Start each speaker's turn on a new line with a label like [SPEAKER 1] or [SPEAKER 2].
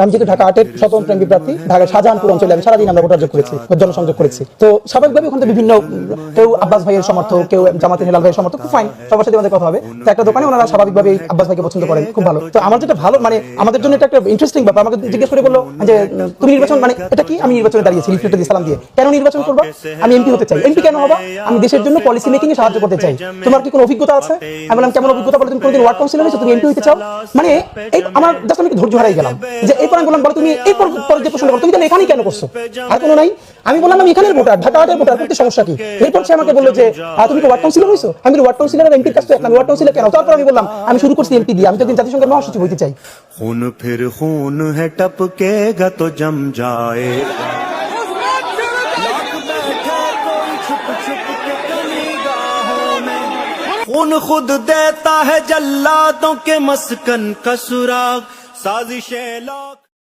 [SPEAKER 1] আমি যেহেতু ঢাকা 8-এর স্বতন্ত্র এমপি প্রার্থী, ঢাকা শাহজাহানপুর অঞ্চলে আমি সারাদিন আমরা ভোটার করেছি, জনসংযোগ করেছি। তো স্বাভাবিকভাবে ওখানে বিভিন্ন কেউ আব্বাস ভাইয়ের সমর্থক, কেউ জামাতের হেলাল ভাইয়ের সমর্থক, খুব ফাইন, সবার সাথে আমাদের কথা হবে। তো একটা দোকানে ওনারা স্বাভাবিকভাবে আব্বাস ভাইকে পছন্দ করেন, খুব ভালো। তো আমার যেটা ভালো মানে আমাদের জন্য এটা একটা ইন্টারেস্টিং ব্যাপার, আমাকে জিজ্ঞেস করে বললো যে তুমি নির্বাচন মানে এটা কি, আমি নির্বাচনে দাঁড়িয়েছি লিফলেট দিয়ে সালাম দিয়ে, কেন নির্বাচন করবো, আমি এমপি হতে চাই। এমপি কেন হবো, আমি দেশের জন্য পলিসি মেকিং এ সাহায্য করতে চাই। তোমার কি কোনো অভিজ্ঞতা আছে? আমি বললাম কেমন অভিজ্ঞতা, বলে তুমি কোনোদিন ওয়ার্ড কাউন্সিলর হয়েছো, তুমি এমপি হতে চাও? মানে এই আমার জাস্ট আমি ধৈর্য হারাই গেলাম। যে এরপর আমি বললাম বলো তুমি এরপর যে প্রশ্ন করো, তুমি তাহলে এখানেই কেন করছো, আর কোনো নাই? আমি বললাম আমি এখানের ভোটার, ঢাকা 8-এর ভোটার, করতে সমস্যা কি? এরপর সে আমাকে বললো যে তুমি কি ওয়ার্ড কাউন্সিলর হয়েছো? আমি ওয়ার্ড কাউন্সিলর আর এমপির কাছে এক, আমি ওয়ার্ড কাউন্সিলর কেন? তারপর আমি বললাম আমি শুরু করছি এমপি দিয়ে, আমি তো জাতিসংঘের মহাসচিব হইতে চাই।
[SPEAKER 2] खून फिर खून है टपकेगा तो जम जाए, खून खुद देता है जल्लादों के मस्कन का सुराग, साजिशें